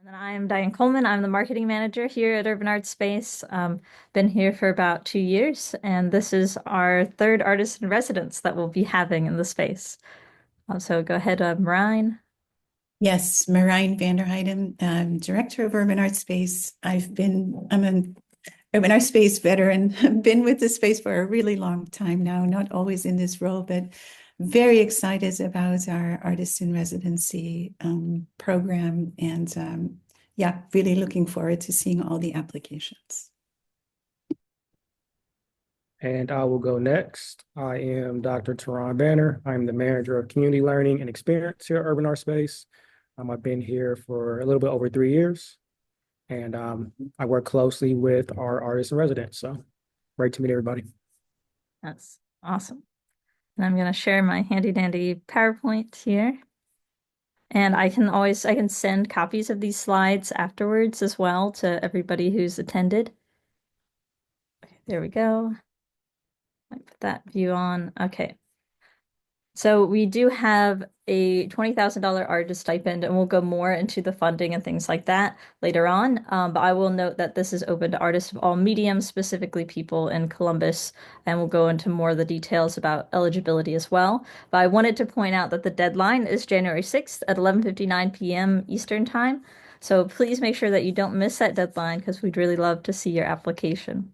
And then I'm Diane Coleman. I'm the marketing manager here at Urban Art Space. Been here for about 2 years, and this is our third artist in residence that we'll be having in the space. So go ahead, Marine. Yes, Marijn Vanderheiden, Director of Urban Art Space. I'm an Urban Art Space veteran. I've been with the space for a really long time now, not always in this role, but very excited about our Artist in Residency program. And yeah, really looking forward to seeing all the applications. And I will go next. I am Dr. Teron Banner. I'm the manager of community learning and experience here at Urban Art Space. I've been here for a little bit over 3 years, and I work closely with our artists in residence. So great to meet everybody. That's awesome. And I'm going to share my handy dandy PowerPoint here. And I can send copies of these slides afterwards as well to everybody who's attended. Okay, there we go. I put that view on. Okay. So we do have a $20,000 artist stipend, and we'll go more into the funding and things like that later on. But I will note that this is open to artists of all mediums, specifically people in Columbus, and we'll go into more of the details about eligibility as well. But I wanted to point out that the deadline is January 6th at 11:59 p.m. Eastern Time. So please make sure that you don't miss that deadline because we'd really love to see your application.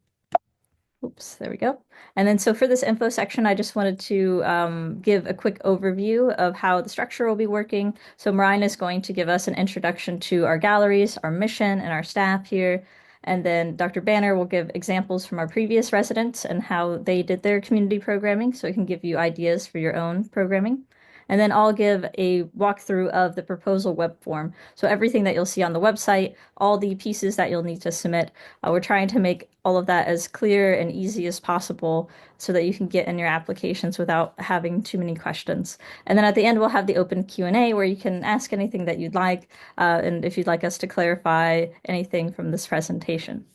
Oops, there we go. And then so for this info section, I just wanted to give a quick overview of how the structure will be working. So Marine is going to give us an introduction to our galleries, our mission, and our staff here. And then Dr. Banner will give examples from our previous residents and how they did their community programming, so it can give you ideas for your own programming. And then I'll give a walkthrough of the proposal web form. So everything that you'll see on the website, all the pieces that you'll need to submit, we're trying to make all of that as clear and easy as possible so that you can get in your applications without having too many questions. And then at the end, we'll have the open Q&A where you can ask anything that you'd like, and if you'd like us to clarify anything from this presentation.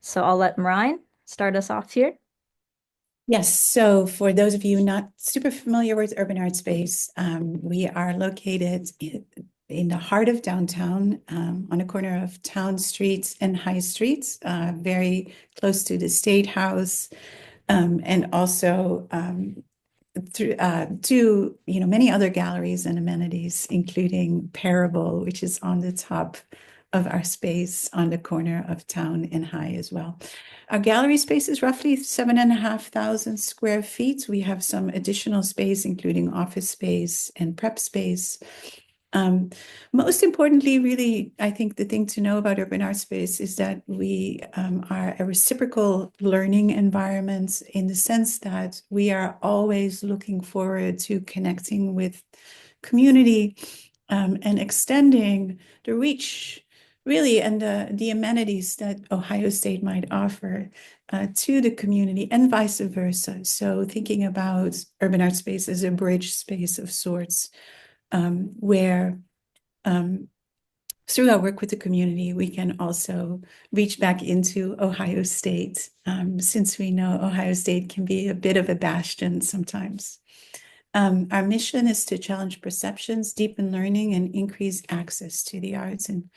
So I'll let Marine start us off here. Yes, so for those of you not super familiar with Urban Art Space, we are located in the heart of downtown, on a corner of Town Streets and High Streets, very close to the State House, and also to many other galleries and amenities, including Parable, which is on the top of our space on the corner of Town and High as well. Our gallery space is roughly 7,500 square feet. We have some additional space, including office space and prep space. Most importantly, really, I think the thing to know about Urban Art Space is that we are a reciprocal learning environment in the sense that we are always looking forward to connecting with community and extending the reach, really, and the amenities that Ohio State might offer to the community and vice versa. So thinking about Urban Art Space as a bridge space of sorts, where through our work with the community, we can also reach back into Ohio State, since we know Ohio State can be a bit of a bastion sometimes. Our mission is to challenge perceptions, deepen learning, and increase access to the arts. And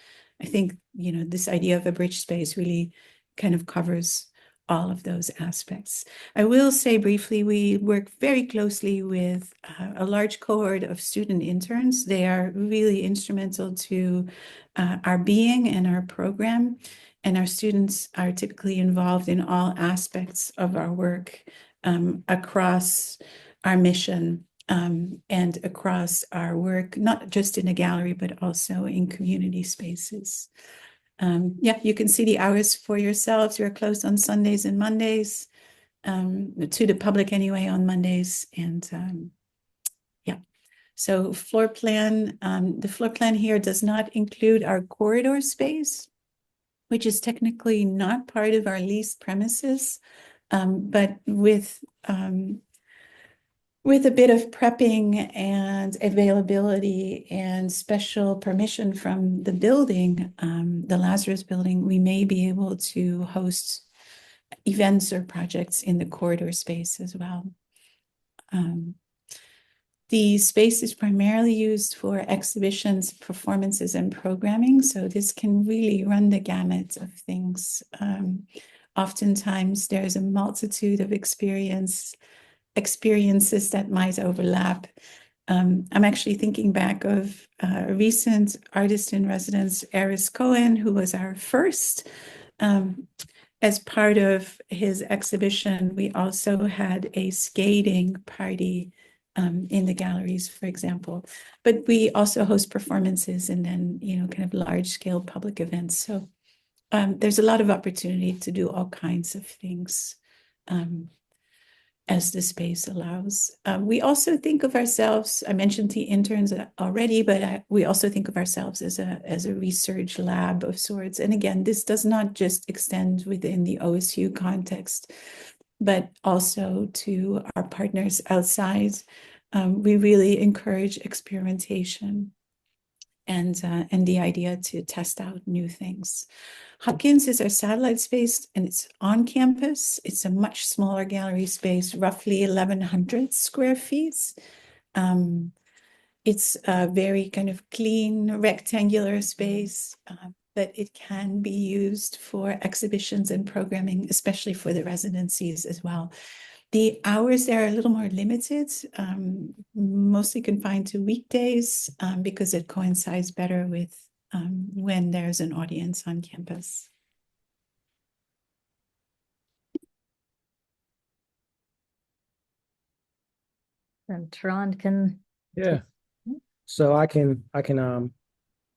I think, this idea of a bridge space really kind of covers all of those aspects. I will say briefly, we work very closely with a large cohort of student interns. They are really instrumental to our being and our program. And our students are typically involved in all aspects of our work across our mission and across our work, not just in a gallery, but also in community spaces. Yeah, you can see the hours for yourselves. We're closed on Sundays and Mondays, to the public anyway on Mondays. And yeah, so floor plan, the floor plan here does not include our corridor space, which is technically not part of our leased premises, but with a bit of prepping and availability and special permission from the building, the Lazarus building, we may be able to host events or projects in the corridor space as well. The space is primarily used for exhibitions, performances, and programming. So this can really run the gamut of things. Oftentimes there's a multitude of experiences that might overlap. I'm actually thinking back of a recent artist in residence, Eris Cohen, who was our first. As part of his exhibition, we also had a skating party in the galleries, for example. But we also host performances and then, kind of large scale public events. So there's a lot of opportunity to do all kinds of things as the space allows. We also think of ourselves, I mentioned the interns already, but we also think of ourselves as a research lab of sorts. And again, this does not just extend within the OSU context, but also to our partners outside. We really encourage experimentation and the idea to test out new things. Hopkins is our satellite space, and it's on campus. It's a much smaller gallery space, roughly 1,100 square feet. It's a very kind of clean rectangular space, but it can be used for exhibitions and programming, especially for the residencies as well. The hours there are a little more limited, mostly confined to weekdays, because it coincides better with when there's an audience on campus. And Teron can Yeah. So I can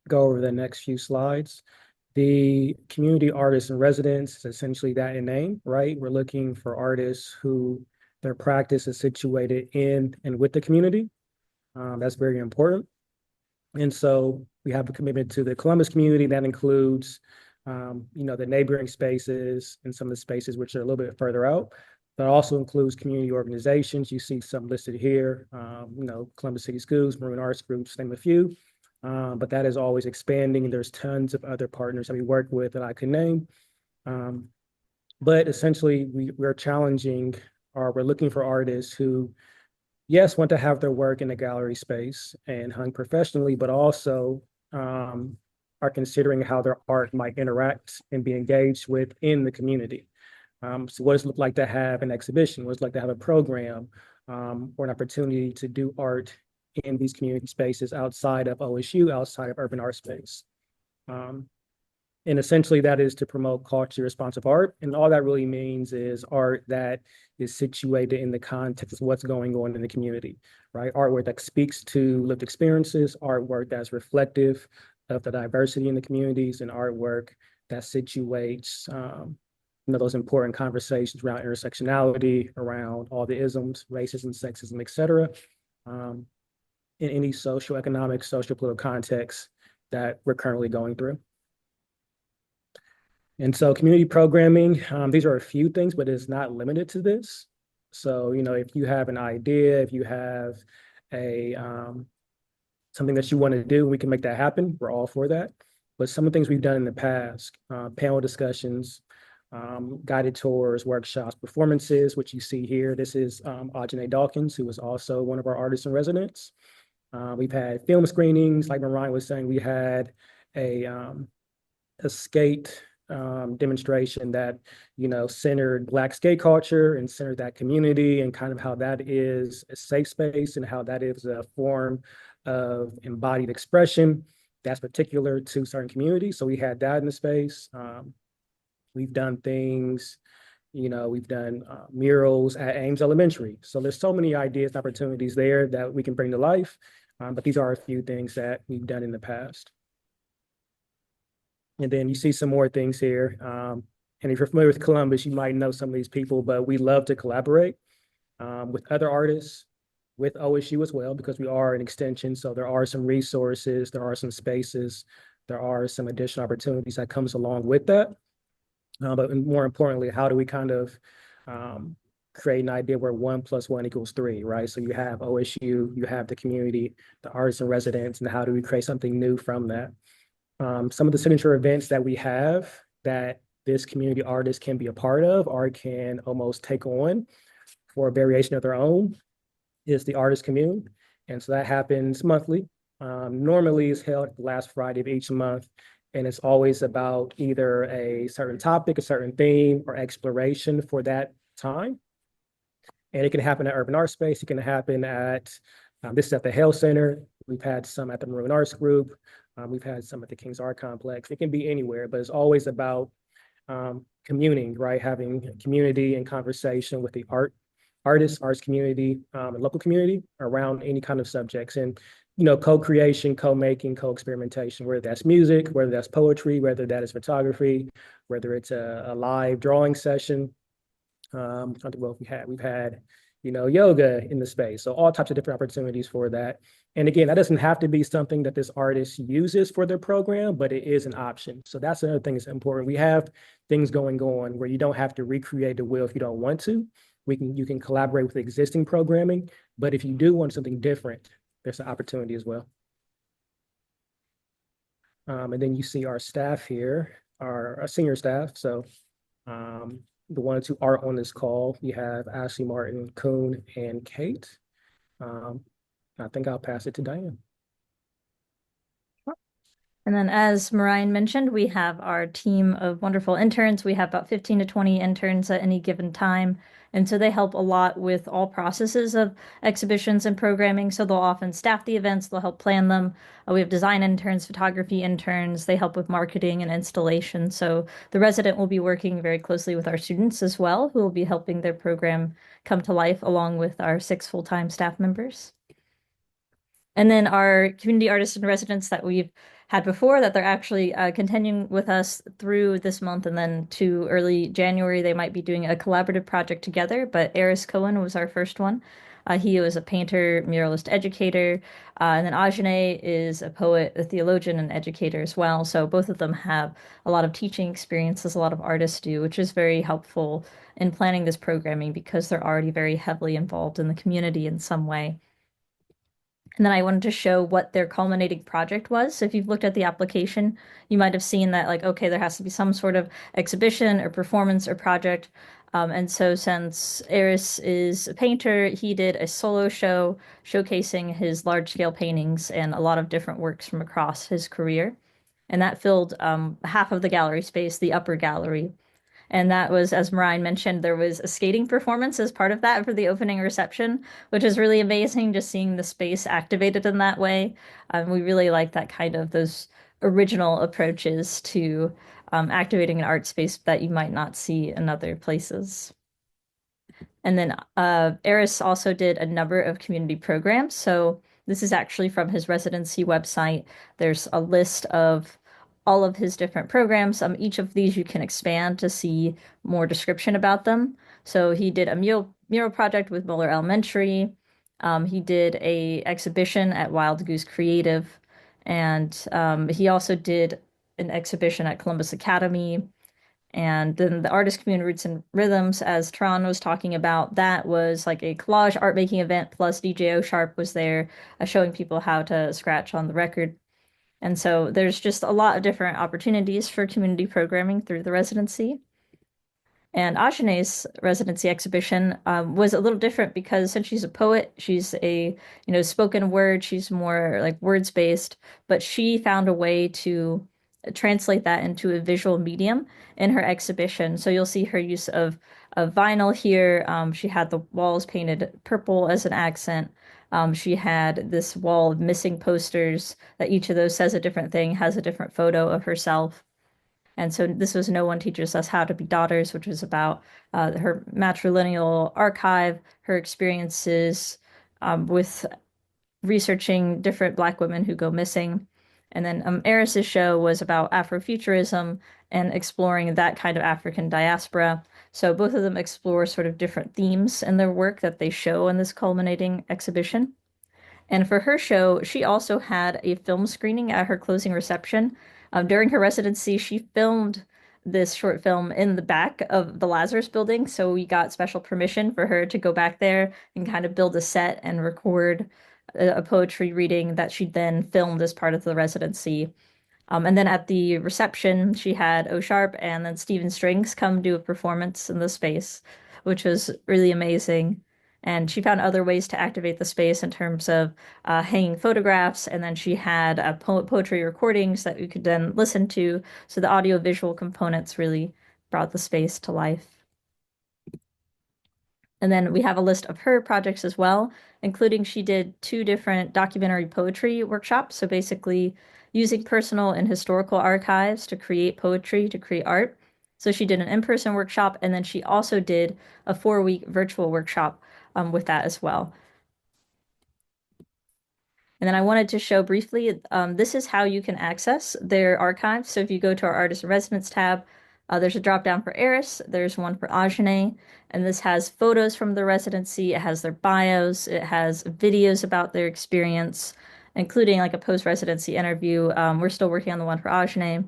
go over the next few slides. The community artists in residence is essentially that in name, right? We're looking for artists who their practice is situated in and with the community. That's very important. And so we have a commitment to the Columbus community that includes, the neighboring spaces and some of the spaces which are a little bit further out, but also includes community organizations. You see some listed here, Columbus City Schools, Maroon Arts Groups, name a few. But that is always expanding. There's tons of other partners that we work with that I can name. But essentially, we're challenging, or we're looking for artists who, yes, want to have their work in a gallery space and hung professionally, but also are considering how their art might interact and be engaged with in the community. So what does it look like to have an exhibition? What does it like to have a program or an opportunity to do art in these community spaces outside of OSU, outside of urban art space? And essentially that is to promote culturally responsive art. And all that really means is art that is situated in the context of what's going on in the community, right? Artwork that speaks to lived experiences, artwork that's reflective of the diversity in the communities, and artwork that situates, those important conversations around intersectionality, around all the isms, racism, sexism, et cetera, in any social, economic, social, political context that we're currently going through. And so community programming, these are a few things, but it's not limited to this. So, if you have an idea, if you have a something that you want to do, we can make that happen. We're all for that. But some of the things we've done in the past, panel discussions, guided tours, workshops, performances, which you see here. This is Ajane Dawkins, who was also one of our artists in residence. We've had film screenings, like Mariah was saying. We had a skate demonstration that centered Black skate culture and centered that community, and kind of how that is a safe space and how that is a form of embodied expression that's particular to certain communities. So we had that in the space. We've done things, we've done murals at Ames Elementary. So there's so many ideas and opportunities there that we can bring to life. But these are a few things that we've done in the past. And then you see some more things here. And if you're familiar with Columbus, you might know some of these people, but we love to collaborate with other artists, with OSU as well, because we are an extension. So there are some resources, there are some spaces, there are some additional opportunities that comes along with that. But more importantly, how do we kind of create an idea where 1 + 1 = 3, right? So you have OSU, you have the community, the artists and residents, and how do we create something new from that? Some of the signature events that we have that this community artist can be a part of or can almost take on for a variation of their own is the Artist Commune. And so that happens monthly. Normally it's held the last Friday of each month. And it's always about either a certain topic, a certain theme, or exploration for that time. And it can happen at Urban Art Space. It can happen at, this is at the Hale Center. We've had some at the Maroon Arts Group. We've had some at the King's Art Complex. It can be anywhere, but it's always about communing, right? Having community and conversation with the artists, arts community, and local community around any kind of subjects. And, co-creation, co-making, co-experimentation, whether that's music, whether that's poetry, whether that is photography, whether it's a live drawing session. Well, we've had, yoga in the space. So all types of different opportunities for that. And again, that doesn't have to be something that this artist uses for their program, but it is an option. So that's another thing that's important. We have things going on where you don't have to recreate the wheel if you don't want to. You can collaborate with existing programming, but if you do want something different, there's an opportunity as well. And then you see our staff here, our senior staff. So the ones who are on this call, you have Ashley, Martin, Kuhn, and Kate. I think I'll pass it to Diane. And then, as Mariah mentioned, we have our team of wonderful interns. We have about 15 to 20 interns at any given time. And so they help a lot with all processes of exhibitions and programming. So they'll often staff the events, they'll help plan them. We have design interns, photography interns. They help with marketing and installation. So the resident will be working very closely with our students as well, who will be helping their program come to life along with our 6 full-time staff members. And then our community artists and residents that we've had before that they're actually continuing with us through this month and then to early January, they might be doing a collaborative project together. But Eris Cohen was our first one. He was a painter, muralist, educator. And then Ajane is a poet, a theologian, and educator as well. So both of them have a lot of teaching experience, as a lot of artists do, which is very helpful in planning this programming because they're already very heavily involved in the community in some way. And then I wanted to show what their culminating project was. So if you've looked at the application, you might have seen that, like, okay, there has to be some sort of exhibition or performance or project. And so since Eris is a painter, he did a solo show showcasing his large-scale paintings and a lot of different works from across his career. And that filled half of the gallery space, the upper gallery. And that was, as Mariah mentioned, there was a skating performance as part of that for the opening reception, which is really amazing just seeing the space activated in that way. We really like that kind of those original approaches to activating an art space that you might not see in other places. And then Eris also did a number of community programs. So this is actually from his residency website. There's a list of all of his different programs. Each of these you can expand to see more description about them. So he did a mural project with Muller Elementary. He did a exhibition at Wild Goose Creative, and he also did an exhibition at Columbus Academy. And then the artist community Roots and Rhythms, as Tron was talking about, that was like a collage art making event, plus DJ O Sharp was there showing people how to scratch on the record. And so there's just a lot of different opportunities for community programming through the residency. And Ajane's residency exhibition was a little different because since she's a poet, she's a, spoken word, she's more like words based, but she found a way to translate that into a visual medium in her exhibition. So you'll see her use of vinyl here. She had the walls painted purple as an accent. She had this wall of missing posters that each of those says a different thing, has a different photo of herself. And so this was No One Teaches Us How to Be Daughters, which was about her matrilineal archive, her experiences with researching different Black women who go missing. And then Eris's show was about Afrofuturism and exploring that kind of African diaspora. So both of them explore sort of different themes in their work that they show in this culminating exhibition. And for her show, she also had a film screening at her closing reception. During her residency, she filmed this short film in the back of the Lazarus building. So we got special permission for her to go back there and kind of build a set and record a poetry reading that she then filmed as part of the residency. And then at the reception, she had O Sharp and then Stephen Strings come do a performance in the space, which was really amazing. And she found other ways to activate the space in terms of hanging photographs. And then she had poetry recordings that you could then listen to. So the audio-visual components really brought the space to life. And then we have a list of her projects as well, including she did 2 different documentary poetry workshops. So basically using personal and historical archives to create poetry, to create art. So she did an in-person workshop, and then she also did a 4-week virtual workshop with that as well. And then I wanted to show briefly, this is how you can access their archives. So if you go to our Artist in Residence tab, there's a drop down for Eris, there's one for Ajane, and this has photos from the residency, it has their bios, it has videos about their experience, including like a post-residency interview. We're still working on the one for Ajane,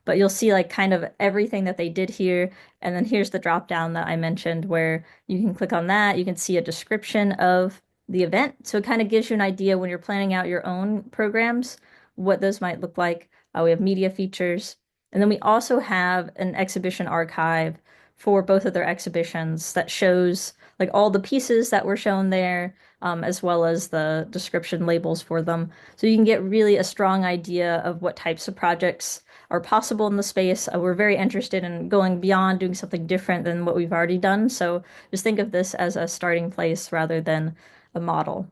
but you'll see like kind of everything that they did here. And then here's the drop down that I mentioned where you can click on that. You can see a description of the event. So it kind of gives you an idea when you're planning out your own programs, what those might look like. We have media features. And then we also have an exhibition archive for both of their exhibitions that shows like all the pieces that were shown there, as well as the description labels for them. So you can get really a strong idea of what types of projects are possible in the space. We're very interested in going beyond, doing something different than what we've already done. So just think of this as a starting place rather than a model.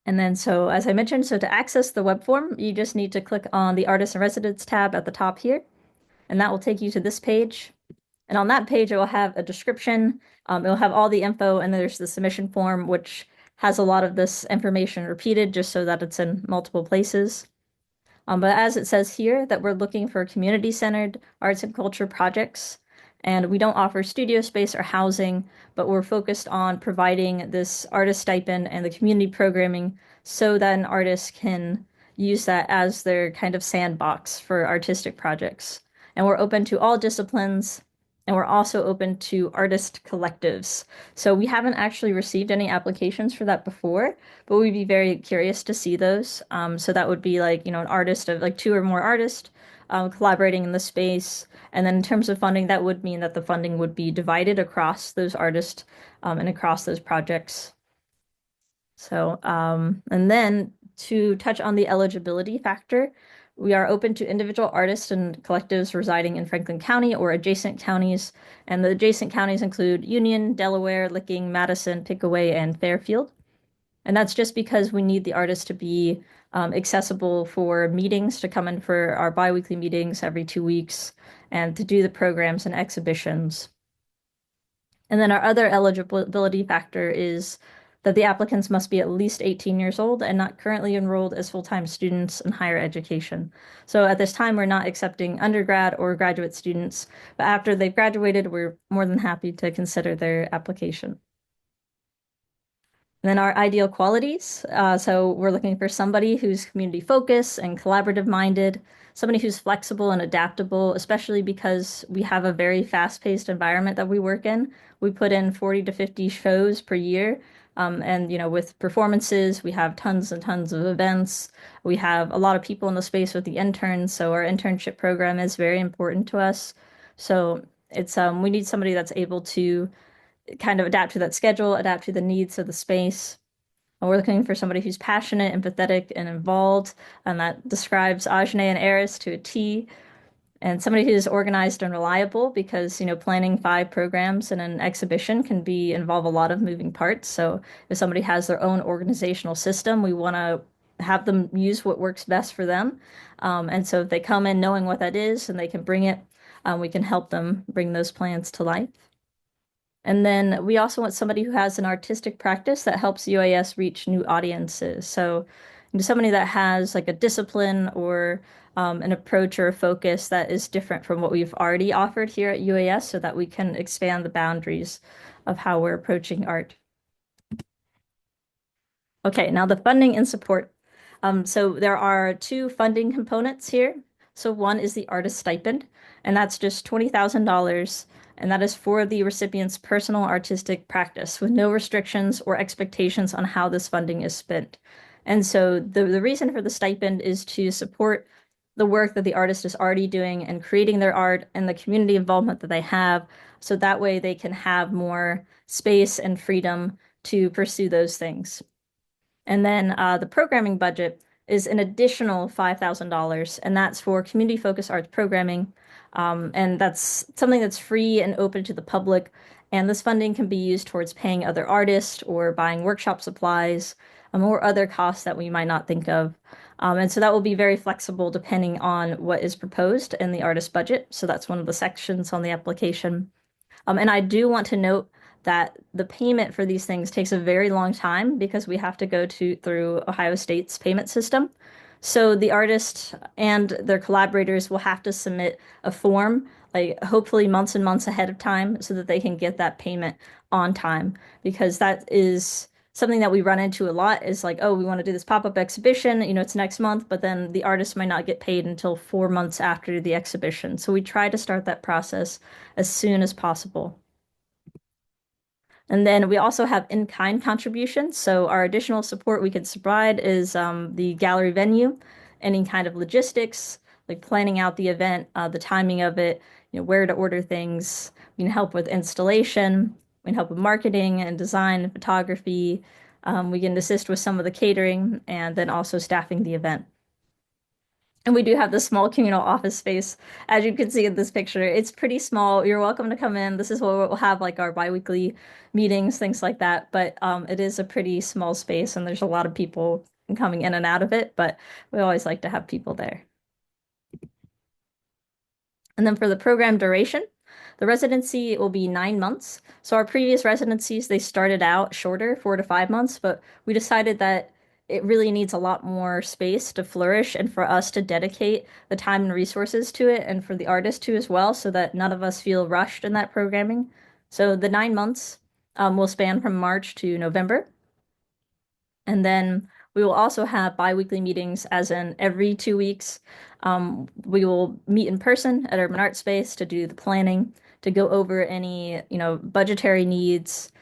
And then, so as I mentioned, so to access the web form, you just need to click on the Artist in Residence tab at the top here, and that will take you to this page. And on that page, it will have a description. It will have all the info, and there's the submission form, which has a lot of this information repeated just so that it's in multiple places. But as it says here, that we're looking for community-centered arts and culture projects, and we don't offer studio space or housing, but we're focused on providing this artist stipend and the community programming so that an artist can use that as their kind of sandbox for artistic projects. And we're open to all disciplines, and we're also open to artist collectives. So we haven't actually received any applications for that before, but we'd be very curious to see those. So that would be like, an artist of like 2 or more artists collaborating in the space. And then in terms of funding, that would mean that the funding would be divided across those artists and across those projects. So, and then to touch on the eligibility factor, we are open to individual artists and collectives residing in Franklin County or adjacent counties. And the adjacent counties include Union, Delaware, Licking, Madison, Pickaway, and Fairfield. And that's just because we need the artists to be accessible for meetings, to come in for our biweekly meetings every 2 weeks, and to do the programs and exhibitions. And then our other eligibility factor is that the applicants must be at least 18 years old and not currently enrolled as full-time students in higher education. So at this time, we're not accepting undergrad or graduate students, but after they've graduated, we're more than happy to consider their application. And then our ideal qualities. So we're looking for somebody who's community focused and collaborative minded, somebody who's flexible and adaptable, especially because we have a very fast-paced environment that we work in. We put in 40 to 50 shows per year. And with performances, we have tons and tons of events. We have a lot of people in the space with the interns, so our internship program is very important to us. So it's we need somebody that's able to kind of adapt to that schedule, adapt to the needs of the space. And we're looking for somebody who's passionate, empathetic, and involved, and that describes Ajane and Eris to a T. And somebody who's organized and reliable, because planning 5 programs in an exhibition can involve a lot of moving parts. So if somebody has their own organizational system, we want to have them use what works best for them. And so if they come in knowing what that is and they can bring it, we can help them bring those plans to life. And then we also want somebody who has an artistic practice that helps UAS reach new audiences. So somebody that has like a discipline or an approach or a focus that is different from what we've already offered here at UAS so that we can expand the boundaries of how we're approaching art. Okay, now the funding and support. So there are 2 funding components here. So one is the artist stipend, and that's just $20,000, and that is for the recipient's personal artistic practice with no restrictions or expectations on how this funding is spent. And so the reason for the stipend is to support the work that the artist is already doing and creating their art and the community involvement that they have. So that way they can have more space and freedom to pursue those things. And then the programming budget is an additional $5,000, and that's for community-focused arts programming. And that's something that's free and open to the public. And this funding can be used towards paying other artists or buying workshop supplies, or other costs that we might not think of. And so that will be very flexible depending on what is proposed in the artist budget. So that's one of the sections on the application. And I do want to note that the payment for these things takes a very long time because we have to go through Ohio State's payment system. So the artist and their collaborators will have to submit a form, like hopefully months and months ahead of time, so that they can get that payment on time. Because that is something that we run into a lot is like, oh, we want to do this pop-up exhibition, it's next month, but then the artist might not get paid until 4 months after the exhibition. So we try to start that process as soon as possible. And then we also have in-kind contributions. So our additional support we can provide is the gallery venue, any kind of logistics, like planning out the event, the timing of it, where to order things. We can help with installation. We can help with marketing and design and photography. We can assist with some of the catering and then also staffing the event. And we do have this small communal office space. As you can see in this picture, it's pretty small. You're welcome to come in. This is where we'll have like our biweekly meetings, things like that. But it is a pretty small space and there's a lot of people coming in and out of it, but we always like to have people there. And then for the program duration, the residency will be 9 months. So our previous residencies, they started out shorter, 4 to 5 months, but we decided that it really needs a lot more space to flourish and for us to dedicate the time and resources to it and for the artist to as well, so that none of us feel rushed in that programming. So the 9 months will span from March to November. And then we will also have bi-weekly meetings, as in every 2 weeks. We will meet in person at Urban Art Space to do the planning, to go over any, budgetary needs,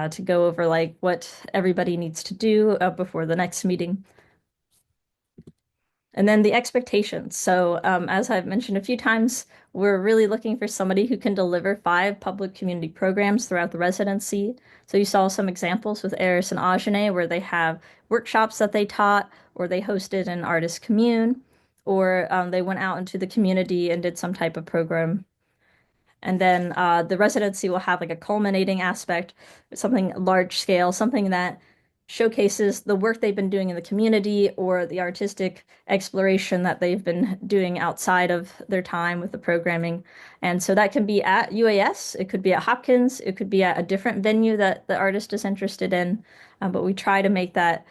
to go over like what everybody needs to do before the next meeting. And then the expectations. So, as I've mentioned a few times, we're really looking for somebody who can deliver 5 public community programs throughout the residency. So you saw some examples with Eris and Ajane where they have workshops that they taught, or they hosted an artist commune, or they went out into the community and did some type of program. And then the residency will have like a culminating aspect, something large scale, something that showcases the work they've been doing in the community or the artistic exploration that they've been doing outside of their time with the programming. And so that can be at UAS, it could be at Hopkins, it could be at a different venue that the artist is interested in. But we try to make that,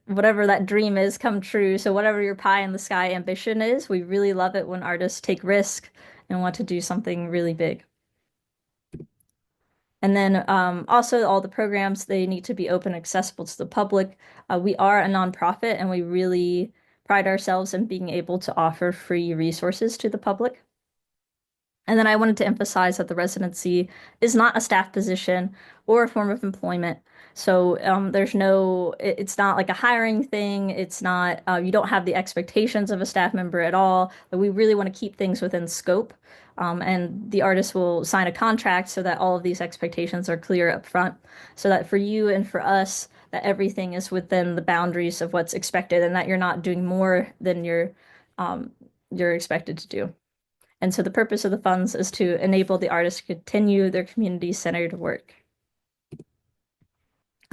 whatever that dream is, come true. So whatever your pie in the sky ambition is, we really love it when artists take risk and want to do something really big. And then also all the programs, they need to be open, accessible to the public. We are a nonprofit and we really pride ourselves in being able to offer free resources to the public. And then I wanted to emphasize that the residency is not a staff position or a form of employment. So it's not like a hiring thing. It's not, you don't have the expectations of a staff member at all. But we really want to keep things within scope. And the artist will sign a contract so that all of these expectations are clear up front, so that for you and for us, that everything is within the boundaries of what's expected and that you're not doing more than you're expected to do. And so the purpose of the funds is to enable the artists to continue their community-centered work.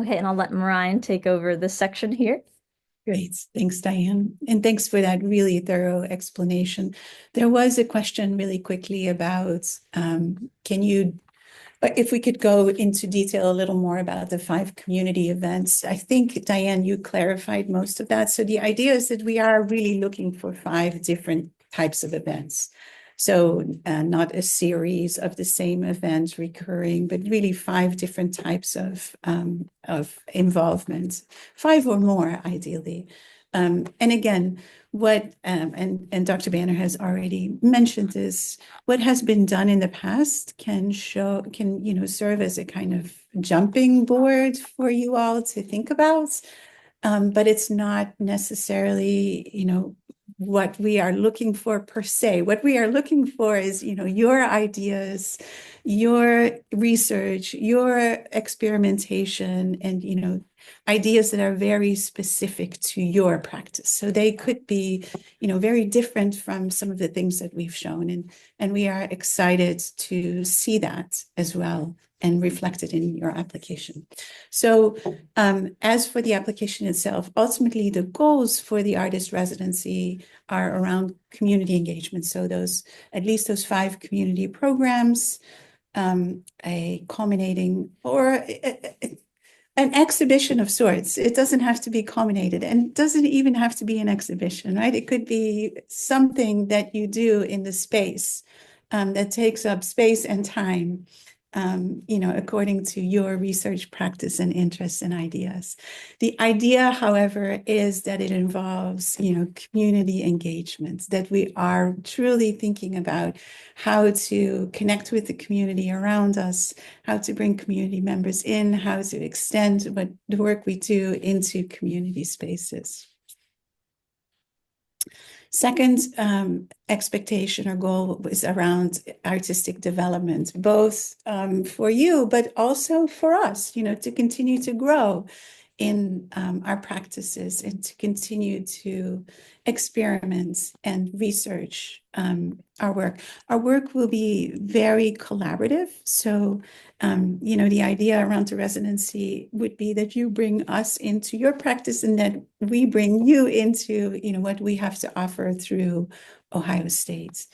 Okay, and I'll let Mariah take over this section here. Great. Thanks, Diane. And thanks for that really thorough explanation. There was a question really quickly about, if we could go into detail a little more about the 5 community events. I think, Diane, you clarified most of that. So the idea is that we are really looking for 5 different types of events. So not a series of the same events recurring, but really 5 different types of involvement, 5 or more ideally. And again, what and Dr. Banner has already mentioned is what has been done in the past can serve as a kind of jumping board for you all to think about. But it's not necessarily, what we are looking for per se. What we are looking for is, your ideas, your research, your experimentation, and, ideas that are very specific to your practice. So they could be, very different from some of the things that we've shown. And we are excited to see that as well and reflected in your application. So as for the application itself, ultimately the goals for the artist residency are around community engagement. So at least those 5 community programs, a culminating or an exhibition of sorts. It doesn't have to be culminated and doesn't even have to be an exhibition, right? It could be something that you do in the space that takes up space and time, according to your research practice and interests and ideas. The idea, however, is that it involves, community engagement, that we are truly thinking about how to connect with the community around us, how to bring community members in, how to extend what the work we do into community spaces. Second expectation or goal is around artistic development, both for you, but also for us, to continue to grow in our practices and to continue to experiment and research our work. Our work will be very collaborative. So, the idea around the residency would be that you bring us into your practice and that we bring you into, what we have to offer through Ohio State.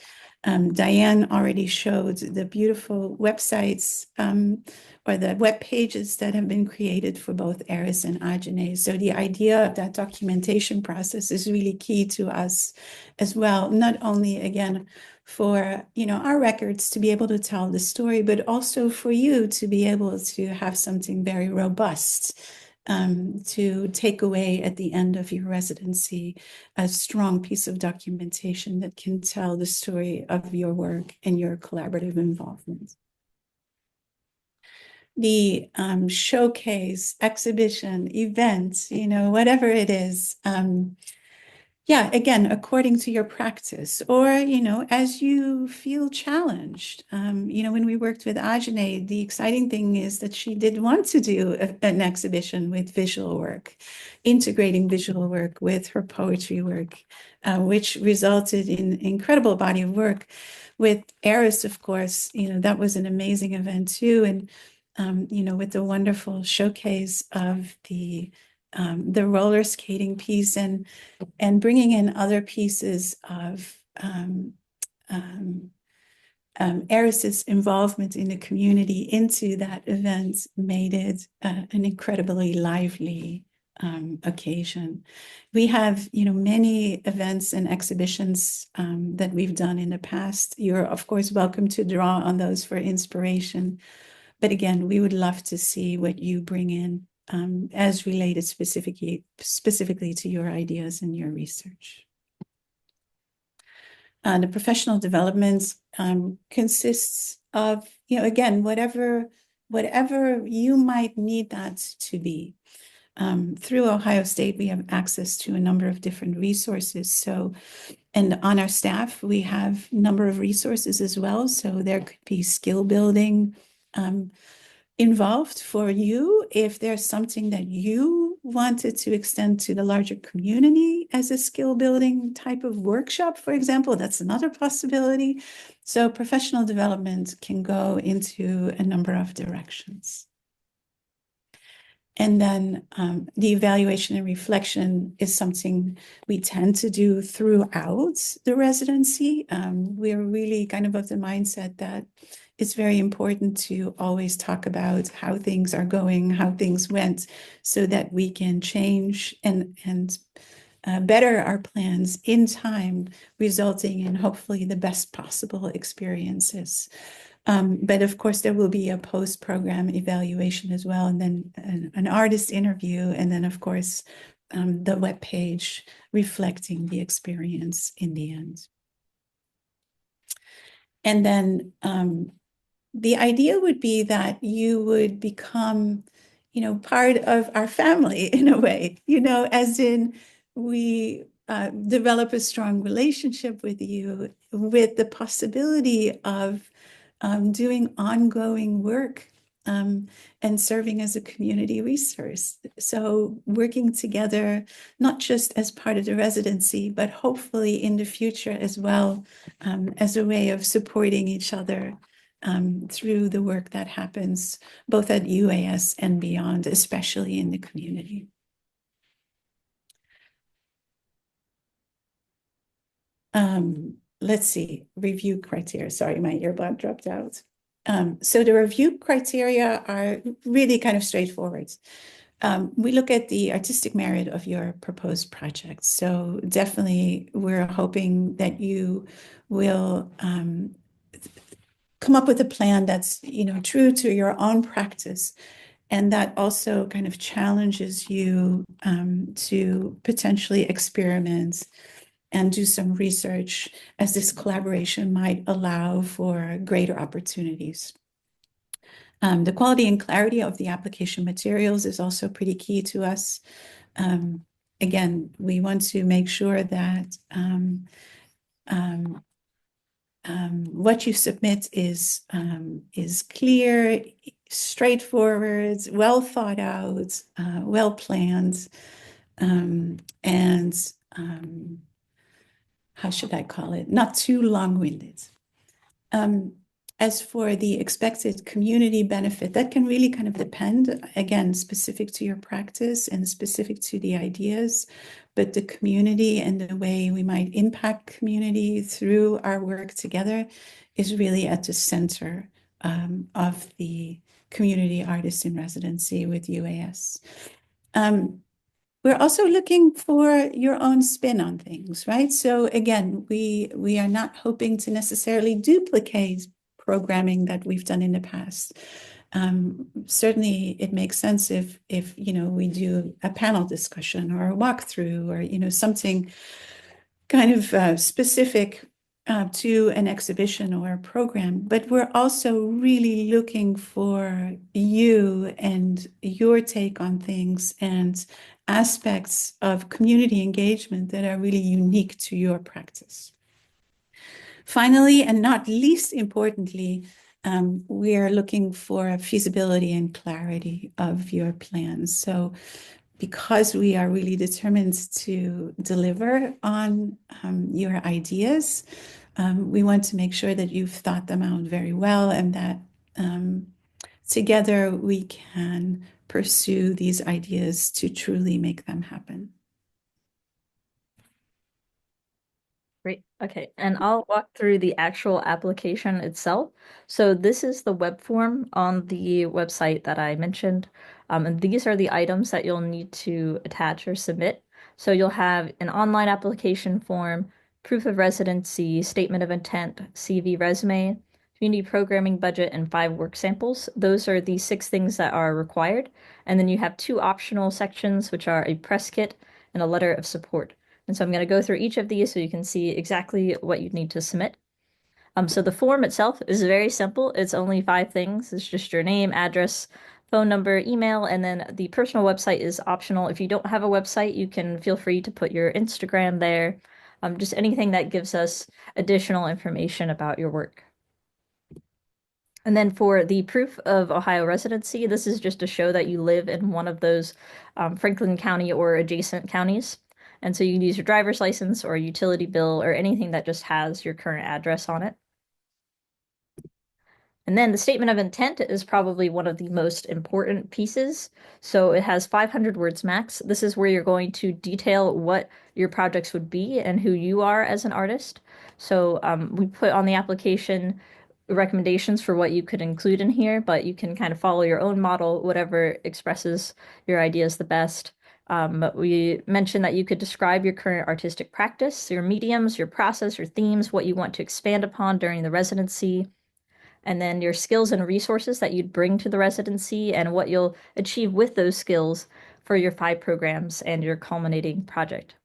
Diane already showed the beautiful websites or the web pages that have been created for both Eris and Ajane. So the idea of that documentation process is really key to us as well, not only, again, for our records to be able to tell the story, but also for you to be able to have something very robust to take away at the end of your residency, a strong piece of documentation that can tell the story of your work and your collaborative involvement. The showcase, exhibition, event, whatever it is, yeah, again, according to your practice, or, as you feel challenged. When we worked with Ajane, the exciting thing is that she did want to do an exhibition with visual work, integrating visual work with her poetry work, which resulted in incredible body of work. With Eris, of course, that was an amazing event too. And, with the wonderful showcase of the roller skating piece and bringing in other pieces of Eris's involvement in the community into that event made it an incredibly lively occasion. We have, many events and exhibitions that we've done in the past. You're, of course, welcome to draw on those for inspiration. But again, we would love to see what you bring in as related specifically to your ideas and your research. The professional development consists of, again, whatever you might need that to be. Through Ohio State, we have access to a number of different resources. So, and on our staff, we have a number of resources as well. So there could be skill building involved for you if there's something that you wanted to extend to the larger community as a skill building type of workshop, for example. That's another possibility. So professional development can go into a number of directions. And then the evaluation and reflection is something we tend to do throughout the residency. We're really kind of the mindset that it's very important to always talk about how things are going, how things went, so that we can change and better our plans in time, resulting in hopefully the best possible experiences. But of course, there will be a post-program evaluation as well, and then an artist interview, and then, of course, the webpage reflecting the experience in the end. And then the idea would be that you would become, part of our family in a way, as in we develop a strong relationship with you, with the possibility of doing ongoing work and serving as a community resource. So working together, not just as part of the residency, but hopefully in the future as well, as a way of supporting each other through the work that happens both at UAS and beyond, especially in the community. Let's see, review criteria. Sorry, my earbud dropped out. So the review criteria are really kind of straightforward. We look at the artistic merit of your proposed project. So definitely we're hoping that you will come up with a plan that's, true to your own practice, and that also kind of challenges you to potentially experiment and do some research, as this collaboration might allow for greater opportunities. The quality and clarity of the application materials is also pretty key to us. Again, we want to make sure that what you submit is clear, straightforward, well thought out, well planned, and how should I call it? Not too long-winded. As for the expected community benefit, that can really kind of depend, again, specific to your practice and specific to the ideas, but the community and the way we might impact community through our work together is really at the center of the community artist in residency with UAS. We're also looking for your own spin on things, right? So again, we are not hoping to necessarily duplicate programming that we've done in the past. Certainly, it makes sense if we do a panel discussion or a walkthrough or something kind of specific to an exhibition or a program, but we're also really looking for you and your take on things and aspects of community engagement that are really unique to your practice. Finally, and not least importantly, we are looking for feasibility and clarity of your plans. So because we are really determined to deliver on your ideas, we want to make sure that you've thought them out very well and that together we can pursue these ideas to truly make them happen. Great. Okay. And I'll walk through the actual application itself. So this is the web form on the website that I mentioned. And these are the items that you'll need to attach or submit. So you'll have an online application form, proof of residency, statement of intent, CV, resume, community programming budget, and 5 work samples. Those are the 6 things that are required. And then you have 2 optional sections, which are a press kit and a letter of support. And so I'm going to go through each of these so you can see exactly what you need to submit. So the form itself is very simple. It's only 5 things. It's just your name, address, phone number, email, and then the personal website is optional. If you don't have a website, you can feel free to put your Instagram there, just anything that gives us additional information about your work. And then for the proof of Ohio residency, this is just to show that you live in one of those Franklin County or adjacent counties. And so you can use your driver's license or a utility bill or anything that just has your current address on it. And then the statement of intent is probably one of the most important pieces. So it has 500 words max. This is where you're going to detail what your projects would be and who you are as an artist. So we put on the application recommendations for what you could include in here, but you can kind of follow your own model, whatever expresses your ideas the best. We mentioned that you could describe your current artistic practice, your mediums, your process, your themes, what you want to expand upon during the residency, and then your skills and resources that you'd bring to the residency and what you'll achieve with those skills for your 5 programs and your culminating project.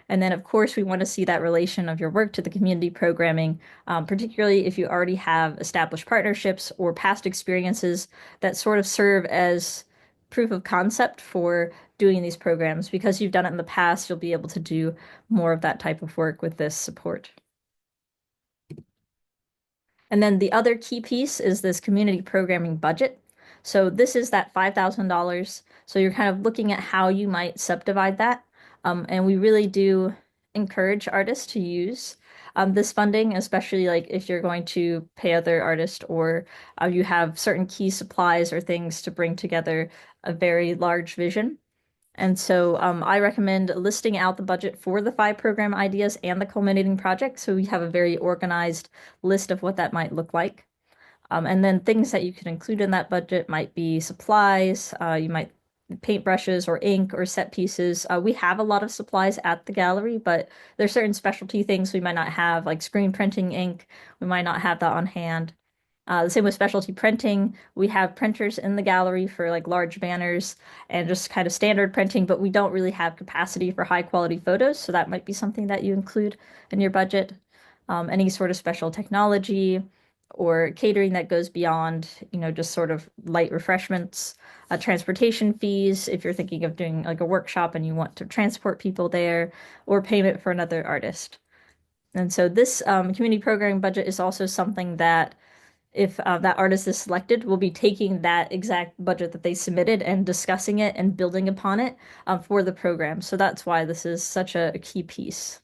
And then, of course, we want to see that relation of your work to the community programming, particularly if you already have established partnerships or past experiences that sort of serve as proof of concept for doing these programs. Because you've done it in the past, you'll be able to do more of that type of work with this support. And then the other key piece is this community programming budget. So this is that $5,000. So you're kind of looking at how you might subdivide that. And we really do encourage artists to use this funding, especially like if you're going to pay other artists or you have certain key supplies or things to bring together a very large vision. And so I recommend listing out the budget for the 5 program ideas and the culminating project so we have a very organized list of what that might look like. And then things that you can include in that budget might be supplies, you might paintbrushes or ink or set pieces. We have a lot of supplies at the gallery, but there's certain specialty things we might not have, like screen printing ink. We might not have that on hand. The same with specialty printing. We have printers in the gallery for like large banners and just kind of standard printing, but we don't really have capacity for high quality photos. So that might be something that you include in your budget. Any sort of special technology or catering that goes beyond, just sort of light refreshments, transportation fees, if you're thinking of doing like a workshop and you want to transport people there, or payment for another artist. And so this community programming budget is also something that if that artist is selected, we'll be taking that exact budget that they submitted and discussing it and building upon it for the program. So that's why this is such a key piece.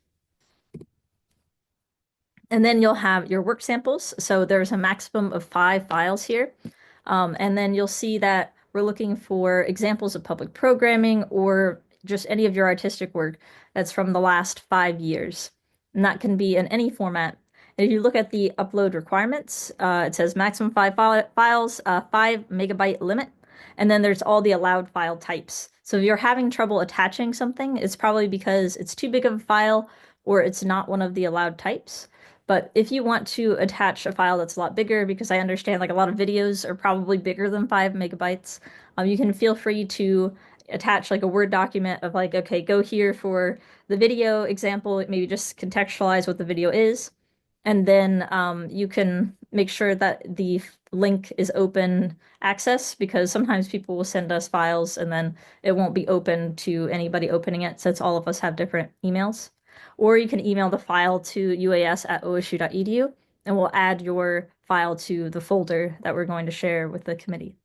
And then you'll have your work samples. So there's a maximum of 5 files here. And then you'll see that we're looking for examples of public programming or just any of your artistic work that's from the last 5 years. And that can be in any format. And if you look at the upload requirements, it says maximum 5 files, 5 MB limit. And then there's all the allowed file types. So if you're having trouble attaching something, it's probably because it's too big of a file or it's not one of the allowed types. But if you want to attach a file that's a lot bigger, because I understand like a lot of videos are probably bigger than 5 MB, you can feel free to attach like a Word document of like, okay, go here for the video example, maybe just contextualize what the video is. And then you can make sure that the link is open access because sometimes people will send us files and then it won't be open to anybody opening it since all of us have different emails. Or you can email the file to uas@osu.edu and we'll add your file to the folder that we're going to share with the committee.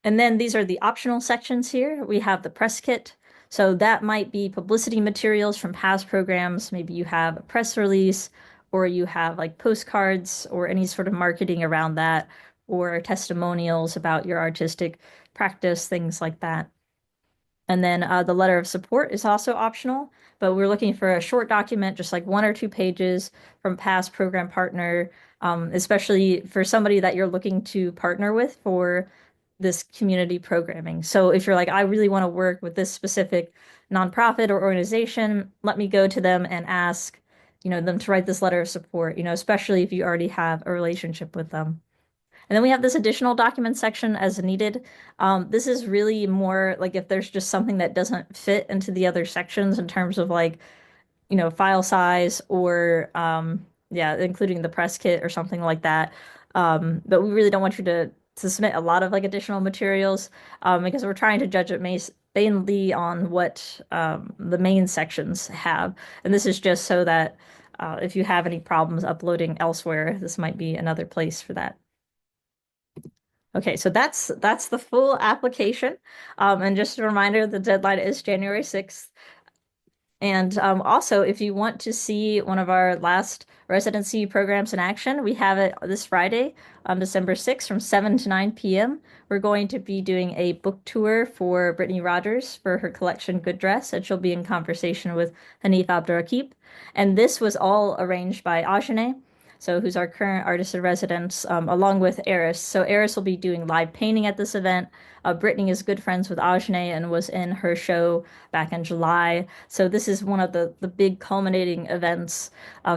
And then these are the optional sections here. We have the press kit. So that might be publicity materials from past programs. Maybe you have a press release or you have like postcards or any sort of marketing around that or testimonials about your artistic practice, things like that. And then the letter of support is also optional, but we're looking for a short document, just like 1 or 2 pages from past program partner, especially for somebody that you're looking to partner with for this community programming. So if you're like, I really want to work with this specific nonprofit or organization, let me go to them and ask, them to write this letter of support, especially if you already have a relationship with them. And then we have this additional document section as needed. This is really more like if there's just something that doesn't fit into the other sections in terms of like, file size or yeah, including the press kit or something like that. But we really don't want you to submit a lot of like additional materials because we're trying to judge it mainly on what the main sections have. And this is just so that if you have any problems uploading elsewhere, this might be another place for that. Okay, so that's the full application. And just a reminder, the deadline is January 6th. And also, if you want to see one of our last residency programs in action, we have it this Friday on December 6th from 7 to 9 p.m. We're going to be doing a book tour for Brittany Rogers for her collection Good Dress, and she'll be in conversation with Hanif Abdurraqib. And this was all arranged by Ajane, so who's our current artist in residence, along with Eris. So Eris will be doing live painting at this event. Brittany is good friends with Ajane and was in her show back in July. So this is one of the big culminating events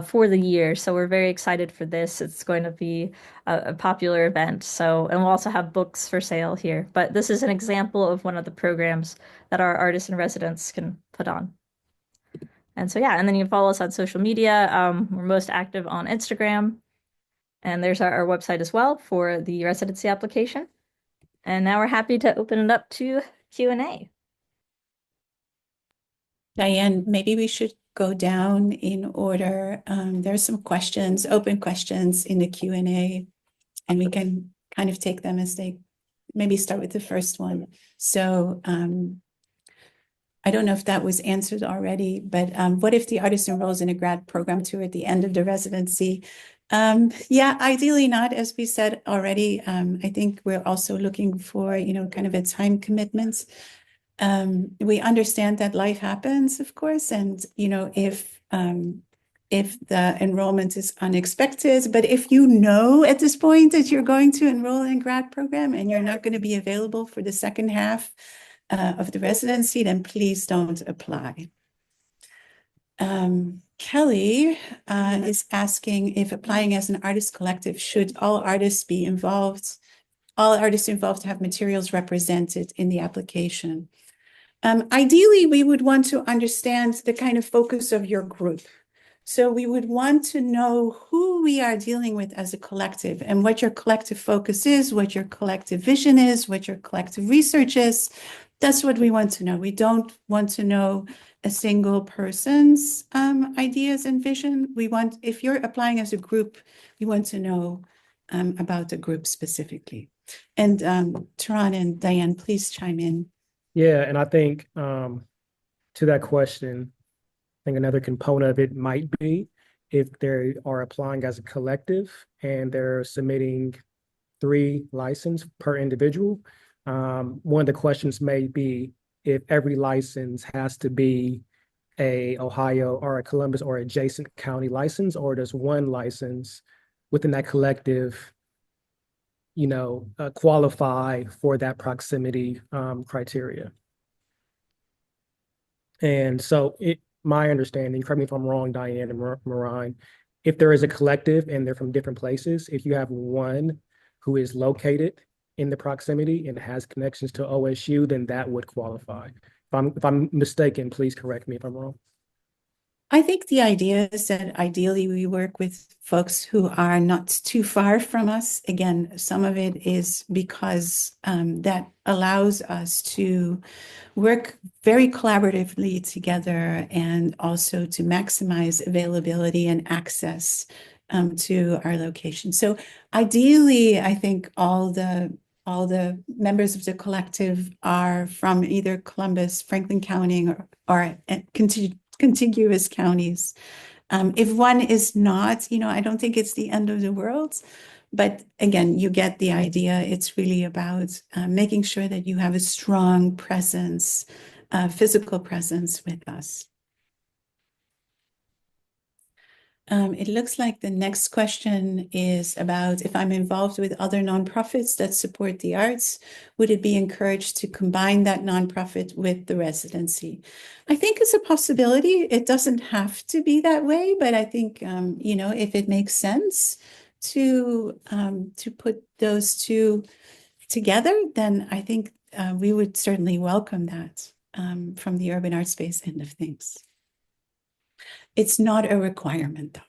for the year. So we're very excited for this. It's going to be a popular event. So, and we'll also have books for sale here. But this is an example of one of the programs that our artists in residence can put on. And so, yeah, and then you can follow us on social media. We're most active on Instagram. And there's our website as well for the residency application. And now we're happy to open it up to Q&A. Diane, maybe we should go down in order. There are some questions, open questions in the Q&A, and we can kind of take them as they maybe start with the first one. So I don't know if that was answered already, but what if the artist enrolls in a grad program too at the end of the residency? Yeah, ideally not, as we said already. I think we're also looking for, kind of a time commitment. We understand that life happens, of course, and if the enrollment is unexpected, but if you know at this point that you're going to enroll in a grad program and you're not going to be available for the second half of the residency, then please don't apply. Kelly is asking if applying as an artist collective, should all artists involved have materials represented in the application? Ideally, we would want to understand the kind of focus of your group. So we would want to know who we are dealing with as a collective and what your collective focus is, what your collective vision is, what your collective research is. That's what we want to know. We don't want to know a single person's ideas and vision. If you're applying as a group, we want to know about the group specifically. And Taran and Diane, please chime in. Yeah, and I think to that question, I think another component of it might be if they are applying as a collective and they're submitting 3 licenses per individual. One of the questions may be if every license has to be a Ohio or a Columbus or adjacent county license, or does one license within that collective, qualify for that proximity criteria. And so my understanding, correct me if I'm wrong, Diane and Marine, if there is a collective and they're from different places, if you have one who is located in the proximity and has connections to OSU, then that would qualify. If I'm mistaken, please correct me if I'm wrong. I think the idea is that ideally we work with folks who are not too far from us. Again, some of it is because that allows us to work very collaboratively together and also to maximize availability and access to our location. So ideally, I think all the members of the collective are from either Columbus, Franklin County, or contiguous counties. If one is not, I don't think it's the end of the world. But again, you get the idea. It's really about making sure that you have a strong presence, physical presence with us. It looks like the next question is about if I'm involved with other nonprofits that support the arts, would it be encouraged to combine that nonprofit with the residency? I think it's a possibility. It doesn't have to be that way, but I think, if it makes sense to put those two together, then I think we would certainly welcome that from the urban art space end of things. It's not a requirement,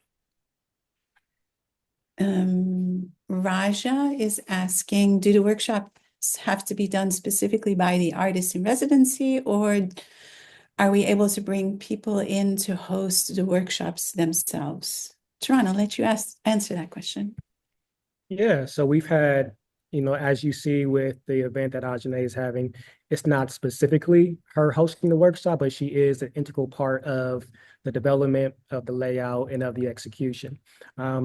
though. Raja is asking, do the workshops have to be done specifically by the artist in residency, or are we able to bring people in to host the workshops themselves? Taran, I'll let you answer that question. Yeah, so we've had, as you see with the event that Ajane is having, it's not specifically her hosting the workshop, but she is an integral part of the development of the layout and of the execution.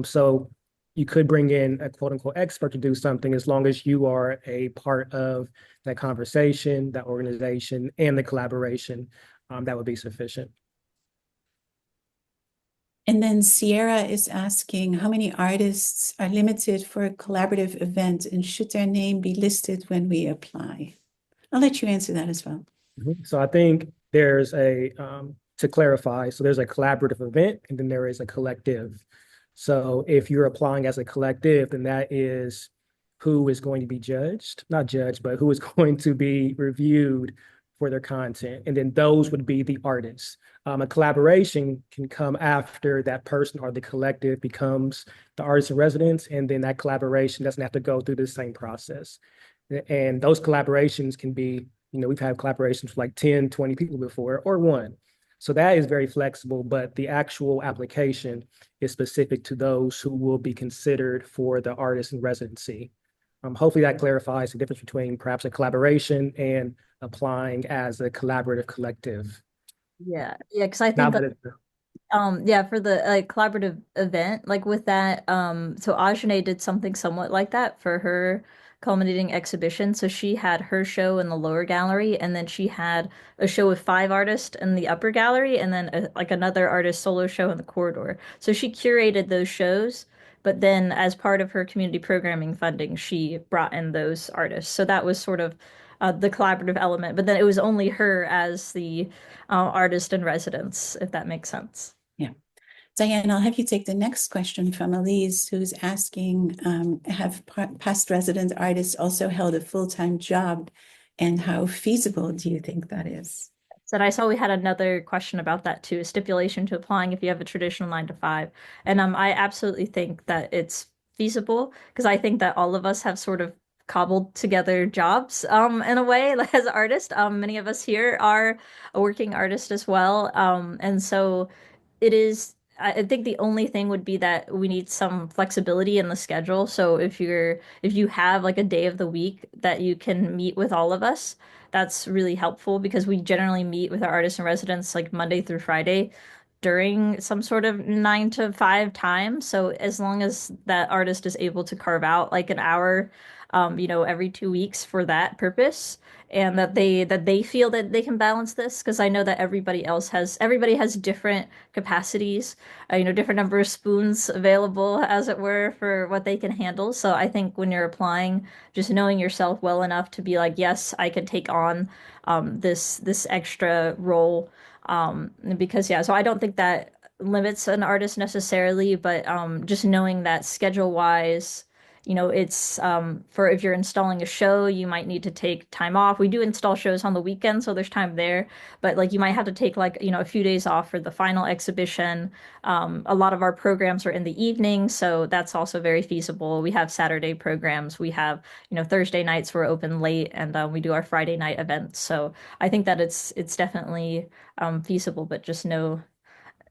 So you could bring in a quote unquote expert to do something as long as you are a part of that conversation, that organization, and the collaboration, that would be sufficient. And then Sierra is asking how many artists are limited for a collaborative event, and should their name be listed when we apply? I'll let you answer that as well. So I think there's to clarify, so there's a collaborative event and then there is a collective. So if you're applying as a collective, then that is who is going to be not judged, but who is going to be reviewed for their content. And then those would be the artists. A collaboration can come after that person or the collective becomes the artist in residence, and then that collaboration doesn't have to go through the same process. And those collaborations can be, we've had collaborations with like 10, 20 people before, or one. So that is very flexible, but the actual application is specific to those who will be considered for the artist in residency. Hopefully that clarifies the difference between perhaps a collaboration and applying as a collaborative collective. Yeah, yeah, because I Now think that it's, yeah, for the like collaborative event, like with that, so Ajane did something somewhat like that for her culminating exhibition. So she had her show in the lower gallery, and then she had a show with five artists in the upper gallery, and then like another artist solo show in the corridor. So she curated those shows, but then as part of her community programming funding, she brought in those artists. So that was sort of the collaborative element, but then it was only her as the artist in residence, if that makes sense. Yeah. Diane, I'll have you take the next question from Elise, who's asking, have past resident artists also held a full-time job, and how feasible do you think that is? So I saw we had another question about that too, a stipulation to applying if you have a traditional 9 to 5. And I absolutely think that it's feasible because I think that all of us have sort of cobbled together jobs in a way like as artists. Many of us here are a working artist as well. And so it is, I think the only thing would be that we need some flexibility in the schedule. So if you have like a day of the week that you can meet with all of us, that's really helpful because we generally meet with our artists in residence like Monday through Friday during some sort of 9 to 5 time. So as long as that artist is able to carve out like an hour, every 2 weeks for that purpose, and that they feel that they can balance this, because I know that everybody has different capacities, different number of spoons available, as it were, for what they can handle. So I think when you're applying, just knowing yourself well enough to be like, yes, I can take on this extra role. Because yeah, so I don't think that limits an artist necessarily, but just knowing that schedule wise, it's for if you're installing a show, you might need to take time off. We do install shows on the weekend, so there's time there, but like you might have to take like, a few days off for the final exhibition. A lot of our programs are in the evening, so that's also very feasible. We have Saturday programs. We have, Thursday nights we're open late, and we do our Friday night events. So I think that it's definitely feasible, but just know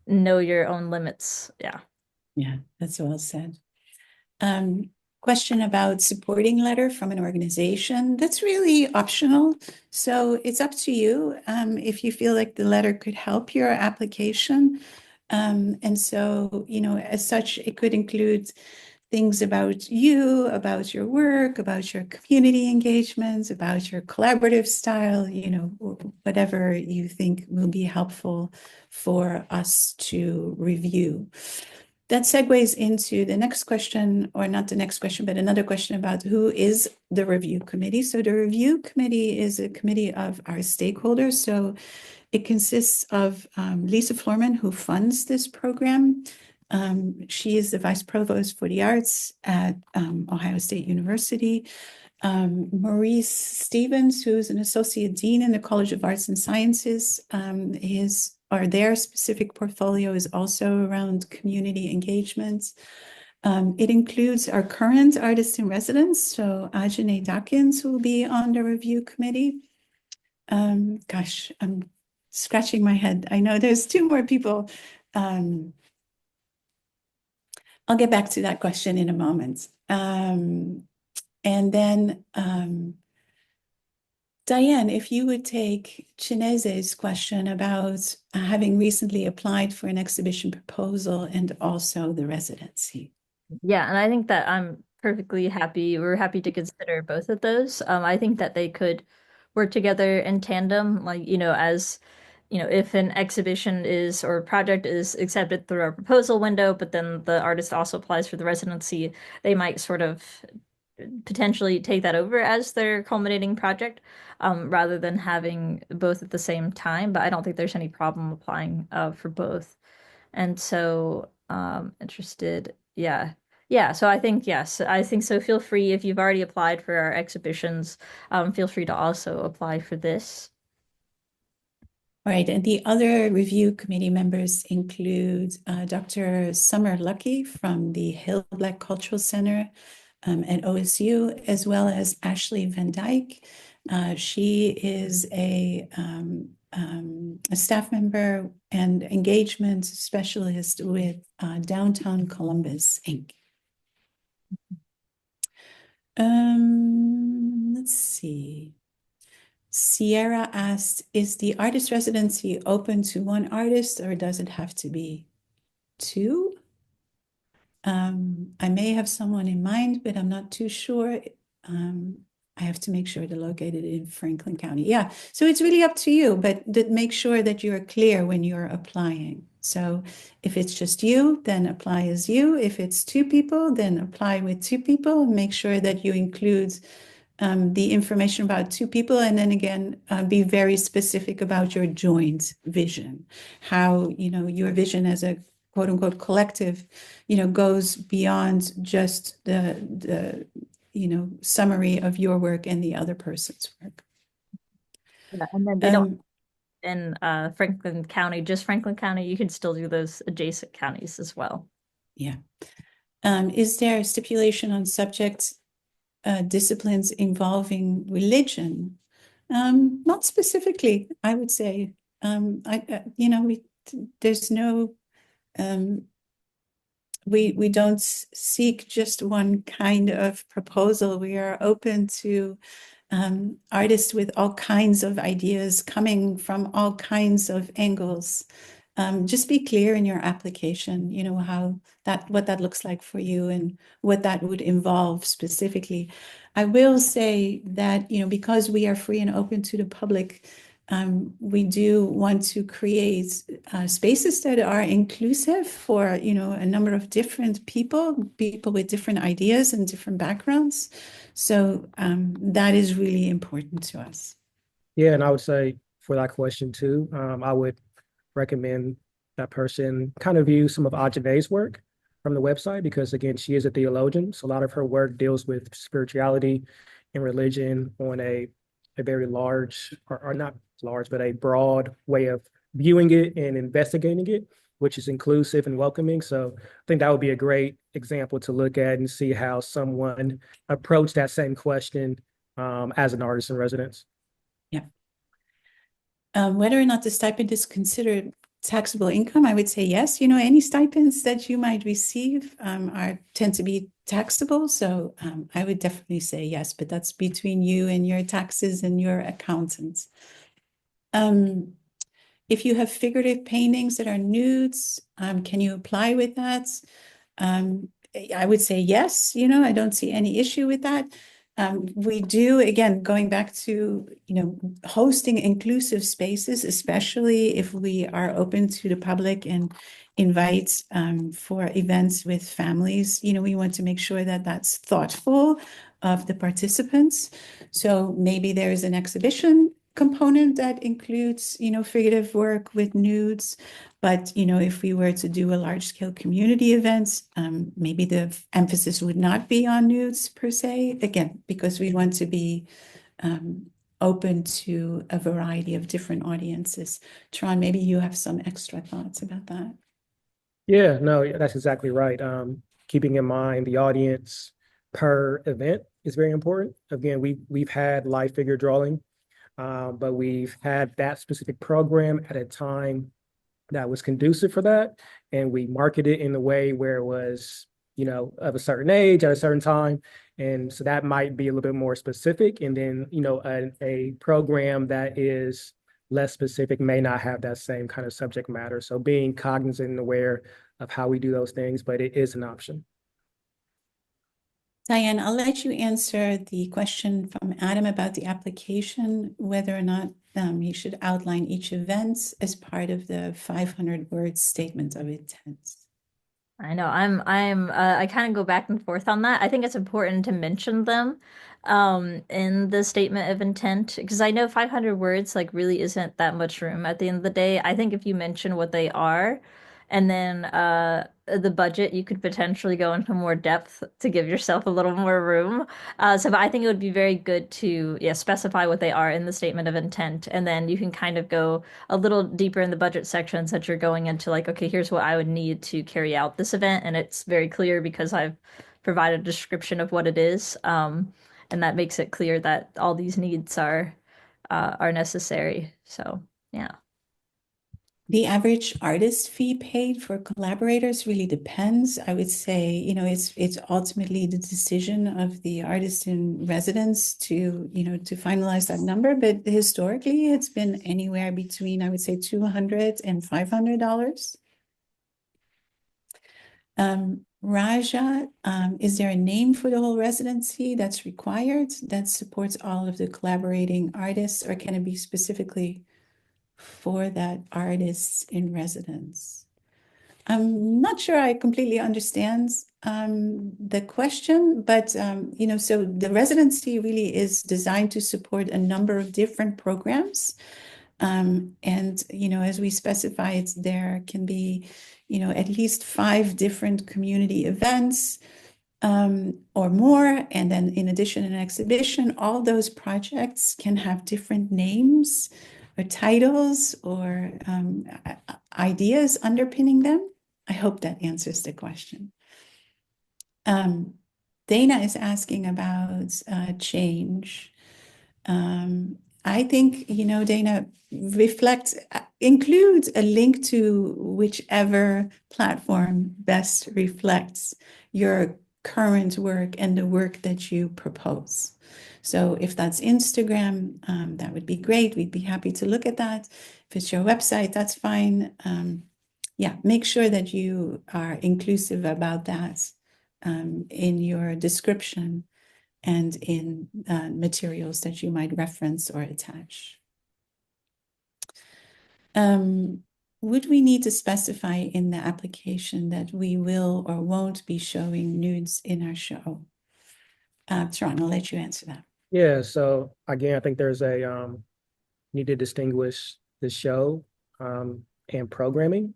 your own limits. Yeah. Yeah, that's well said. Um, Question about supporting letter from an organization. That's really optional. So it's up to you if you feel like the letter could help your application. And so, as such, it could include things about you, about your work, about your community engagements, about your collaborative style, whatever you think will be helpful for us to review. That segues into the next question, or not the next question, but another question about who is the review committee. So the review committee is a committee of our stakeholders. So it consists of Lisa Florman, who funds this program. She is the vice provost for the arts at Ohio State University. Maurice Stevens, who's an associate dean in the College of Arts and Sciences, their specific portfolio is also around community engagements. It includes our current artist in residence, so Ajane Dawkins, who will be on the review committee. Gosh, I'm scratching my head. I know there's two more people. I'll get back to that question in a moment. And then Diane, if you would take Chinese's question about having recently applied for an exhibition proposal and also the residency. Yeah, and I think that I'm perfectly happy. We're happy to consider both of those. I think that they could work together in tandem, like, as if an exhibition is or project is accepted through our proposal window, but then the artist also applies for the residency, they might sort of potentially take that over as their culminating project, rather than having both at the same time. But I don't think there's any problem applying for both. And so, interested, yeah. Yeah, so I think yes, I think so. Feel free if you've already applied for our exhibitions, feel free to also apply for this. All right, and the other review committee members include Dr. Summer Lucky from the Hill Black Cultural Center, at OSU, as well as Ashley Van Dyke. She is a staff member and engagement specialist with Downtown Columbus, Inc. Let's see. Sierra asked, is the artist residency open to one artist or does it have to be two? I may have someone in mind, but I'm not too sure. I have to make sure to locate it in Franklin County. Yeah, so it's really up to you, but make sure that you're clear when you're applying. So if it's just you, then apply as you. If it's two people, then apply with two people. Make sure that you include the information about two people, and then again, be very specific about your joint vision, how, your vision as a quote unquote collective, goes beyond just the summary of your work and the other person's work. Yeah, and then they don't in Franklin County, just Franklin County. You can still do those adjacent counties as well. Yeah. Is there a stipulation on subject disciplines involving religion? Not specifically, I would say. There's no, we don't seek just one kind of proposal. We are open to artists with all kinds of ideas coming from all kinds of angles. Just be clear in your application, what that looks like for you and what that would involve specifically. I will say that, because we are free and open to the public, we do want to create spaces that are inclusive for, a number of different people with different ideas and different backgrounds. So that is really important to us. Yeah, and I would say for that question too, I would recommend that person kind of view some of Ajane's work from the website because again, she is a theologian. So a lot of her work deals with spirituality and religion on a very large, or not large, but a broad way of viewing it and investigating it, which is inclusive and welcoming. So I think that would be a great example to look at and see how someone approached that same question as an artist in residence. Yeah. Whether or not the stipend is considered taxable income, I would say yes. Any stipends that you might receive tend to be taxable. So I would definitely say yes, but that's between you and your taxes and your accountants. If you have figurative paintings that are nudes, can you apply with that? I would say yes, I don't see any issue with that. We do, again, going back to, hosting inclusive spaces, especially if we are open to the public and invite for events with families, we want to make sure that that's thoughtful of the participants. So maybe there's an exhibition component that includes, figurative work with nudes. But, if we were to do a large scale community event, maybe the emphasis would not be on nudes per se, again, because we want to be open to a variety of different audiences. Tron, maybe you have some extra thoughts about that. Yeah, no, that's exactly right. Keeping in mind the audience per event is very important. Again, we've had live figure drawing, but we've had that specific program at a time that was conducive for that, and we marketed in a way where it was, of a certain age at a certain time, and so that might be a little bit more specific. And then, a program that is less specific may not have that same kind of subject matter. So being cognizant and aware of how we do those things, but it is an option. Diane, I'll let you answer the question from Adam about the application, whether or not you should outline each event as part of the 500-word statement of intent. I know I kind of go back and forth on that. I think it's important to mention them in the statement of intent because I know 500 words like really isn't that much room at the end of the day. I think if you mention what they are and then the budget, you could potentially go into more depth to give yourself a little more room. But I think it would be very good to specify what they are in the statement of intent, and then you can kind of go a little deeper in the budget sections that you're going into like, okay, here's what I would need to carry out this event. And it's very clear because I've provide a description of what it is. And that makes it clear that all these needs are necessary. So yeah. The average artist fee paid for collaborators really depends. I would say, it's ultimately the decision of the artist in residence to finalize that number. But historically, it's been anywhere between, I would say, $200 and $500. Raja, is there a name for the whole residency that's required that supports all of the collaborating artists, or can it be specifically for that artist in residence? I'm not sure I completely understand the question, but so the residency really is designed to support a number of different programs. And as we specified, there can be at least 5 different community events or more. And then in addition, an exhibition. All those projects can have different names or titles or ideas underpinning them. I hope that answers the question. Dana is asking about change. I think, Dana, include a link to whichever platform best reflects your current work and the work that you propose. So if that's Instagram, that would be great. We'd be happy to look at that. If it's your website, that's fine. Yeah, make sure that you are inclusive about that in your description and in materials that you might reference or attach. Would we need to specify in the application that we will or won't be showing nudes in our show? Sharon, I'll let you answer that. Yeah, so again, I think there's a need to distinguish the show and programming.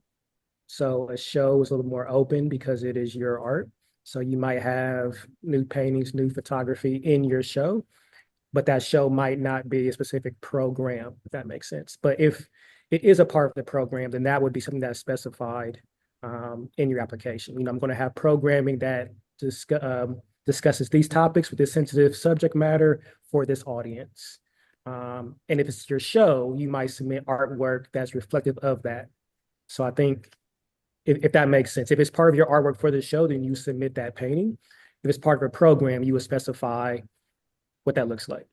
So a show is a little more open because it is your art. So you might have new paintings, new photography in your show, but that show might not be a specific program, if that makes sense. But if it is a part of the program, then that would be something that's specified in your application. I'm going to have programming that discusses these topics with this sensitive subject matter for this audience. And if it's your show, you might submit artwork that's reflective of that. So I think if that makes sense, if it's part of your artwork for the show, then you submit that painting. If it's part of a program, you would specify what that looks like.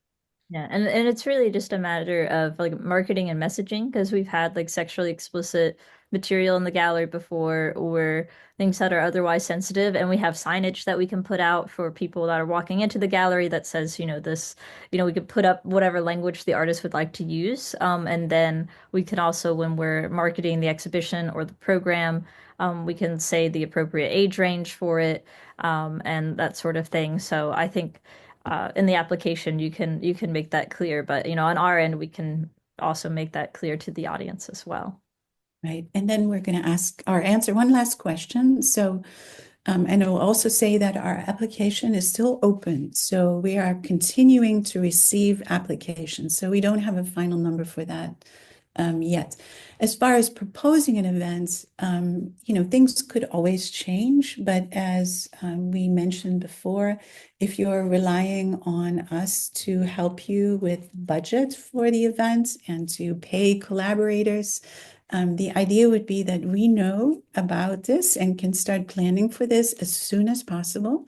Yeah, and it's really just a matter of like marketing and messaging because we've had like sexually explicit material in the gallery before or things that are otherwise sensitive, and we have signage that we can put out for people that are walking into the gallery that says, this, we could put up whatever language the artist would like to use. And then we can also, when we're marketing the exhibition or the program, we can say the appropriate age range for it, and that sort of thing. So I think in the application you can make that clear, but on our end we can also make that clear to the audience as well. Right. And then we're going to ask or answer one last question. So, and it will also say that our application is still open. So we are continuing to receive applications. So we don't have a final number for that yet. As far as proposing an event, things could always change. But as we mentioned before, if you're relying on us to help you with budget for the event and to pay collaborators, the idea would be that we know about this and can start planning for this as soon as possible,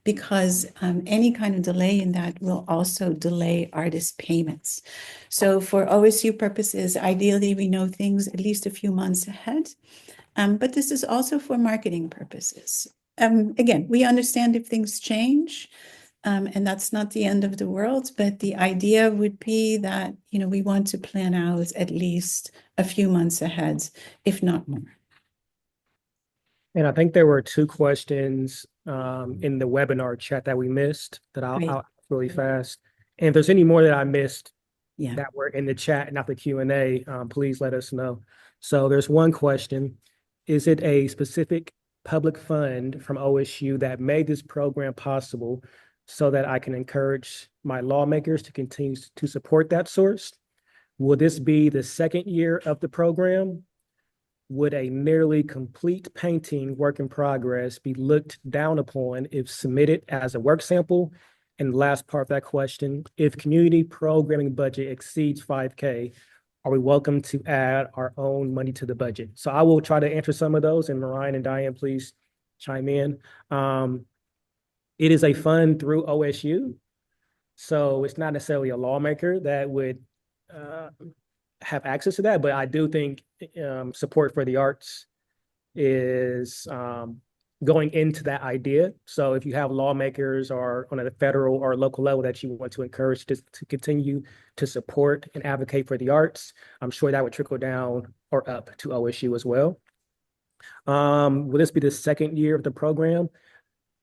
because any kind of delay in that will also delay artist payments. So for OSU purposes, ideally, we know things at least a few months ahead. But this is also for marketing purposes. Again, we understand if things change, and that's not the end of the world, but the idea would be that, we want to plan out at least a few months ahead, if not more. And I think there were 2 questions in the webinar chat that we missed that I'll really fast. And if there's any more that I missed that were in the chat, not the Q&A, please let us know. So there's one question. Is it a specific public fund from OSU that made this program possible so that I can encourage my lawmakers to continue to support that source? Will this be the second year of the program? would a nearly complete painting work in progress be looked down upon if submitted as a work sample? And the last part of that question, if community programming budget exceeds 5K, are we welcome to add our own money to the budget? So I will try to answer some of those, and Ryan and Diane, please chime in. It is a fund through OSU, so it's not necessarily a lawmaker that would uh, have access to that, but I do think support for the arts is going into that idea. So if you have lawmakers or on a federal or local level that you want to encourage to continue to support and advocate for the arts, I'm sure that would trickle down or up to OSU as well. Will this be the second year of the program?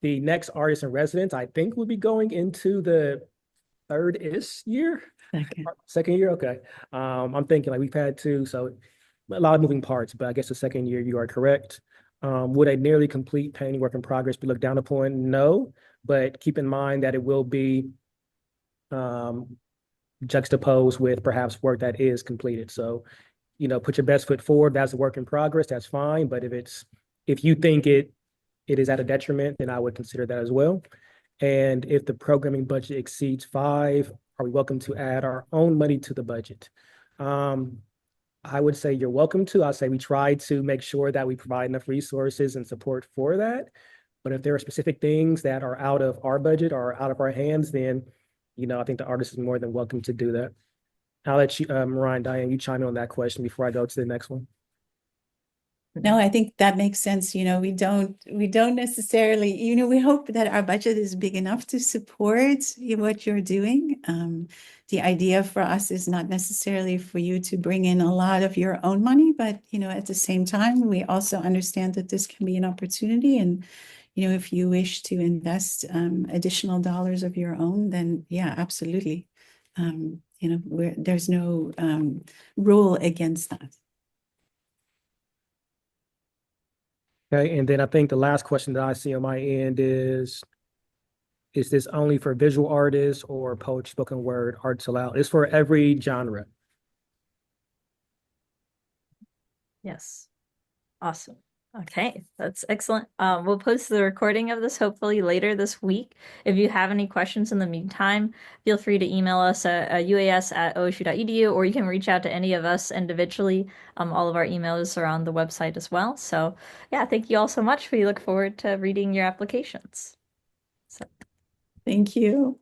The next artist in residence, I think, will be going into the third-ish year. Second year, okay. I'm thinking like we've had two, so a lot of moving parts, but I guess the second year you are correct. Would a nearly complete painting work in progress be looked down upon? No, but keep in mind that it will be juxtaposed with perhaps work that is completed. So, put your best foot forward. That's a work in progress. That's fine. But if you think it is at a detriment, then I would consider that as well. And if the programming budget exceeds 5, are we welcome to add our own money to the budget? I would say you're welcome to. I'll say we try to make sure that we provide enough resources and support for that. But if there are specific things that are out of our budget or out of our hands, then, I think the artist is more than welcome to do that. I'll let you, Ryan, Diane, you chime in on that question before I go to the next one. No, I think that makes sense. We don't necessarily, we hope that our budget is big enough to support what you're doing. The idea for us is not necessarily for you to bring in a lot of your own money, but, at the same time, we also understand that this can be an opportunity. And, if you wish to invest additional dollars of your own, then yeah, absolutely. There's no rule against that. Okay, and then I think the last question that I see on my end is this only for visual artists or poetry, spoken word, arts aloud? It's for every genre. Yes. Awesome. Okay, that's excellent. We'll post the recording of this hopefully later this week. If you have any questions in the meantime, feel free to email us at uas@osu.edu, or you can reach out to any of us individually. All of our emails are on the website as well. So yeah, thank you all so much. We look forward to reading your applications. So. Thank you.